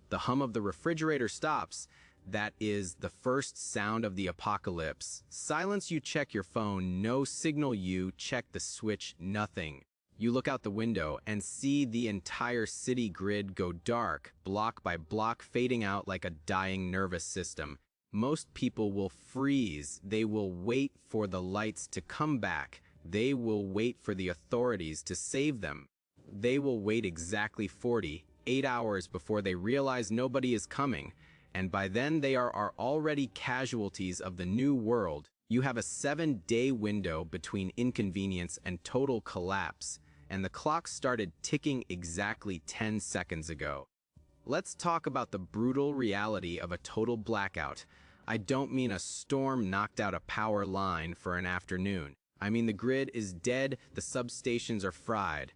The hum of the refrigerator stops. That is the first sound of the apocalypse. Silence, you check your phone. No signal, you check the switch. Nothing. You look out the window and see the entire city grid go dark, block by block, fading out like a dying nervous system. Most people will freeze. They will wait for the lights to come back. They will wait for the authorities to save them. They will wait exactly 48 hours before they realize nobody is coming. And by then they are already casualties of the new world. You have a 7-day window between inconvenience and total collapse, and the clock started ticking exactly 10 seconds ago. Let's talk about the brutal reality of a total blackout. I don't mean a storm knocked out a power line for an afternoon. I mean the grid is dead, the substations are fried,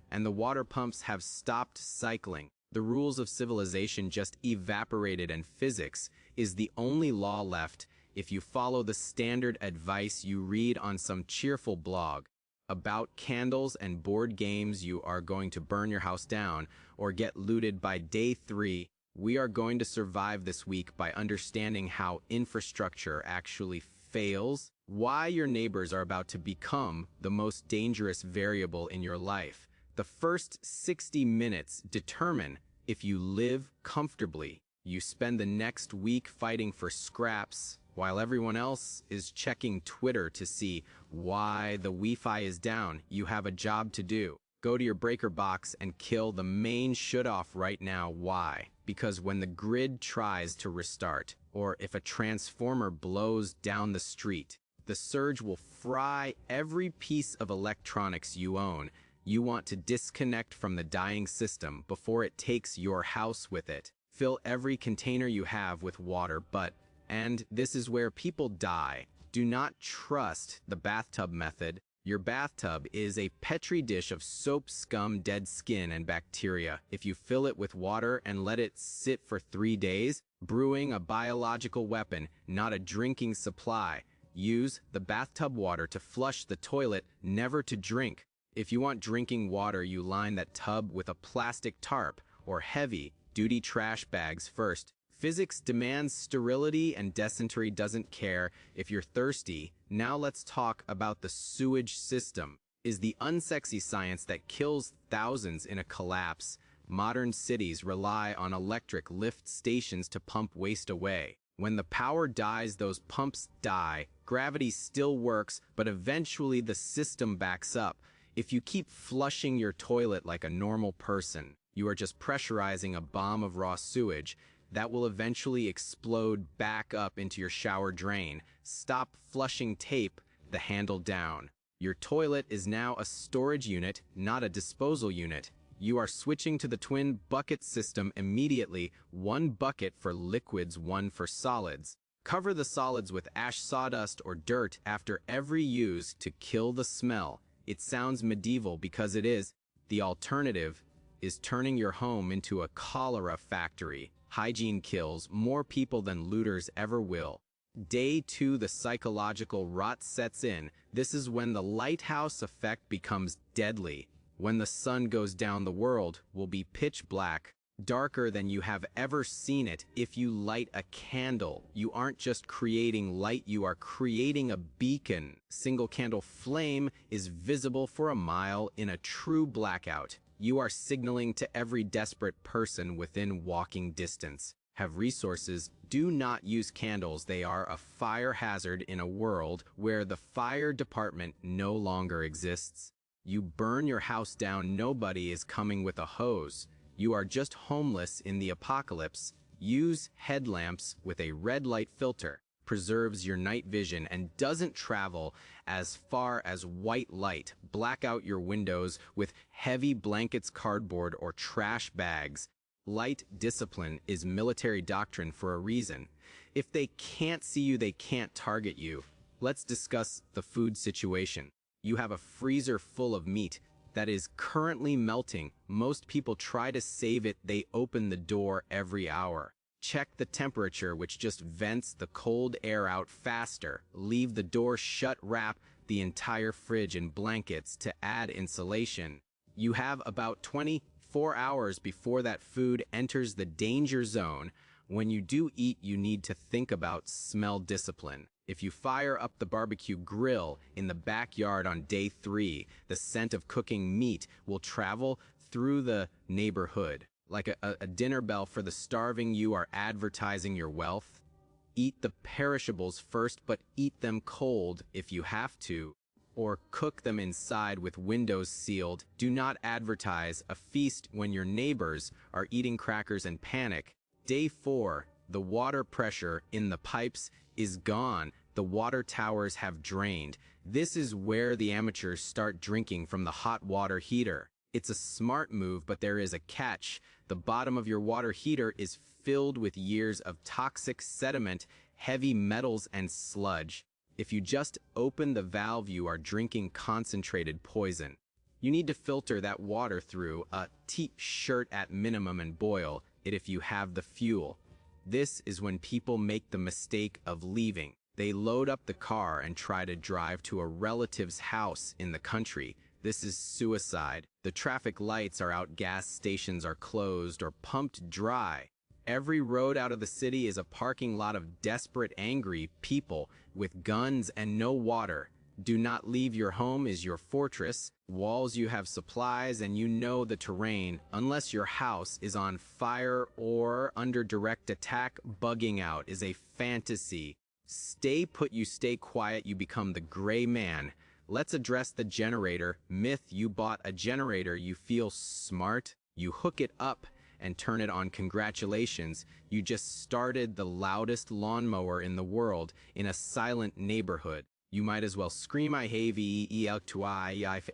and the water pumps have stopped cycling. The rules of civilization just evaporated, and physics is the only law left if you follow the standard advice you read on some cheerful blog. About candles and board games, you are going to burn your house down or get looted by day 3. We are going to survive this week by understanding how infrastructure actually fails, why your neighbors are about to become the most dangerous variable in your life. The first 60 minutes determine if you live comfortably. You spend the next week fighting for scraps while everyone else is checking Twitter to see why the Wi-Fi is down. You have a job to do. Go to your breaker box and kill the main shutoff right now. Why? Because when the grid tries to restart, or if a transformer blows down the street, the surge will fry every piece of electronics you own. You want to disconnect from the dying system before it takes your house with it. Fill every container you have with water, and this is where people die. Do not trust the bathtub method. Your bathtub is a petri dish of soap, scum, dead skin, and bacteria. If you fill it with water and let it sit for 3 days, brewing a biological weapon, not a drinking supply. Use the bathtub water to flush the toilet, never to drink. If you want drinking water, you line that tub with a plastic tarp or heavy-duty trash bags first. Physics demands sterility, and dysentery doesn't care if you're thirsty. Now let's talk about the sewage system. Is the unsexy science that kills thousands in a collapse. Modern cities rely on electric lift stations to pump waste away. When the power dies, those pumps die. Gravity still works, but eventually the system backs up. If you keep flushing your toilet like a normal person, you are just pressurizing a bomb of raw sewage that will eventually explode back up into your shower drain. Stop flushing, tape the handle down. Your toilet is now a storage unit, not a disposal unit. You are switching to the twin bucket system immediately. 1 bucket for liquids, 1 for solids. Cover the solids with ash, sawdust, or dirt after every use to kill the smell. It sounds medieval because it is. The alternative is turning your home into a cholera factory. Hygiene kills more people than looters ever will. Day 2, the psychological rot sets in. This is when the lighthouse effect becomes deadly. When the sun goes down, the world will be pitch black, darker than you have ever seen it. If you light a candle, you aren't just creating light, you are creating a beacon. Single candle flame is visible for a mile in a true blackout. You are signaling to every desperate person within walking distance. Have resources. Do not use candles. They are a fire hazard in a world where the fire department no longer exists. You burn your house down. Nobody is coming with a hose. You are just homeless in the apocalypse. Use headlamps with a red light filter. Preserves your night vision and doesn't travel as far as white light. Black out your windows with heavy blankets, cardboard, or trash bags. Light discipline is military doctrine for a reason. If they can't see you, they can't target you. Let's discuss the food situation. You have a freezer full of meat that is currently melting. Most people try to save it. They open the door every hour. Check the temperature, which just vents the cold air out faster. Leave the door shut. Wrap the entire fridge in blankets to add insulation. You have about 20 4 hours before that food enters the danger zone. When you do eat, you need to think about smell discipline. If you fire up the barbecue grill in the backyard on day 3, the scent of cooking meat will travel through the neighborhood. Like a dinner bell for the starving, you are advertising your wealth. Eat the perishables first, but eat them cold if you have to, or cook them inside with windows sealed. Do not advertise a feast when your neighbors are eating crackers and panic. Day 4, the water pressure in the pipes is gone. The water towers have drained. This is where the amateurs start drinking from the hot water heater. It's a smart move, but there is a catch. The bottom of your water heater is filled with years of toxic sediment, heavy metals, and sludge. If you just open the valve, you are drinking concentrated poison. You need to filter that water through a T-shirt at minimum and boil it if you have the fuel. This is when people make the mistake of leaving. They load up the car and try to drive to a relative's house in the country. This is suicide. The traffic lights are out, gas stations are closed or pumped dry. Every road out of the city is a parking lot of desperate, angry people with guns and no water. Do not leave. Your home is your fortress. Walls, you have supplies, and you know the terrain. Unless your house is on fire or under direct attack, bugging out is a fantasy. Stay put, you stay quiet, you become the gray man. Let's address the generator myth. You bought a generator, you feel smart, you hook it up and turn it on. Congratulations, you just started the loudest lawnmower in the world in a silent neighborhood. You might as well scream I have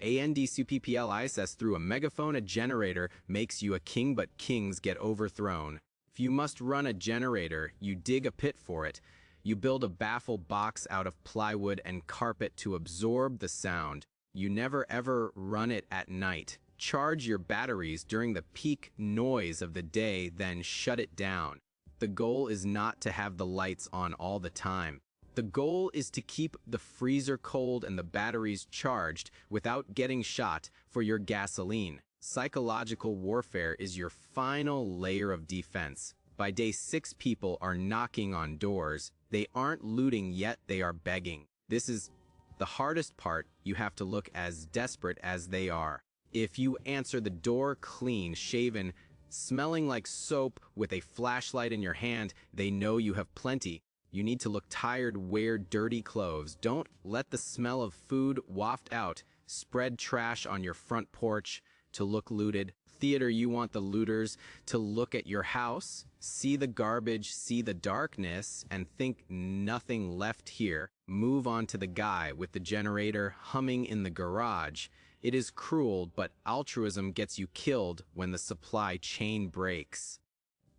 ANDCPPLISS through a megaphone. A generator makes you a king, but kings get overthrown. If you must run a generator, you dig a pit for it. You build a baffle box out of plywood and carpet to absorb the sound. You never ever run it at night. Charge your batteries during the peak noise of the day, then shut it down. The goal is not to have the lights on all the time. The goal is to keep the freezer cold and the batteries charged without getting shot for your gasoline. Psychological warfare is your final layer of defense. By day 6, people are knocking on doors. They aren't looting yet, they are begging. This is the hardest part. You have to look as desperate as they are. If you answer the door clean, shaven, smelling like soap, with a flashlight in your hand, they know you have plenty. You need to look tired, wear dirty clothes. Don't let the smell of food waft out. Spread trash on your front porch to look looted. Theater, you want the looters to look at your house, see the garbage, see the darkness, and think nothing left here. Move on to the guy with the generator humming in the garage. It is cruel, but altruism gets you killed when the supply chain breaks.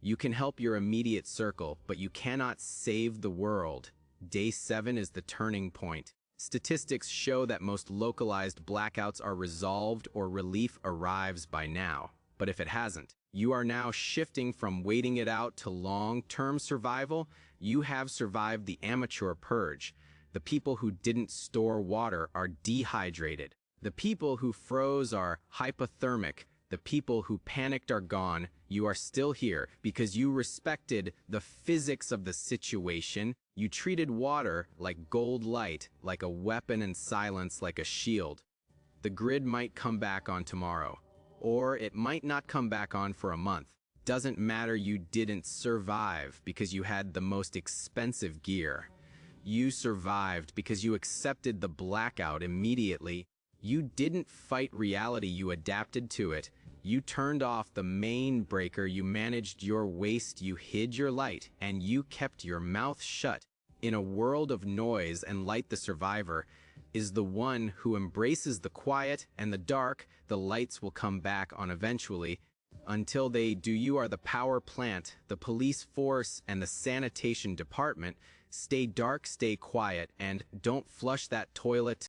You can help your immediate circle, but you cannot save the world. Day 7 is the turning point. Statistics show that most localized blackouts are resolved or relief arrives by now. But if it hasn't, you are now shifting from waiting it out to long-term survival. You have survived the amateur purge. The people who didn't store water are dehydrated. The people who froze are hypothermic. The people who panicked are gone. You are still here because you respected the physics of the situation. You treated water like gold light, like a weapon, and silence like a shield. The grid might come back on tomorrow, or it might not come back on for a month. Doesn't matter, you didn't survive because you had the most expensive gear. You survived because you accepted the blackout immediately. You didn't fight reality, you adapted to it. You turned off the main breaker, you managed your waste, you hid your light, and you kept your mouth shut. In a world of noise and light, the survivor is the one who embraces the quiet and the dark. The lights will come back on eventually. Until they do, you are the power plant, the police force, and the sanitation department. Stay dark, stay quiet, and don't flush that toilet.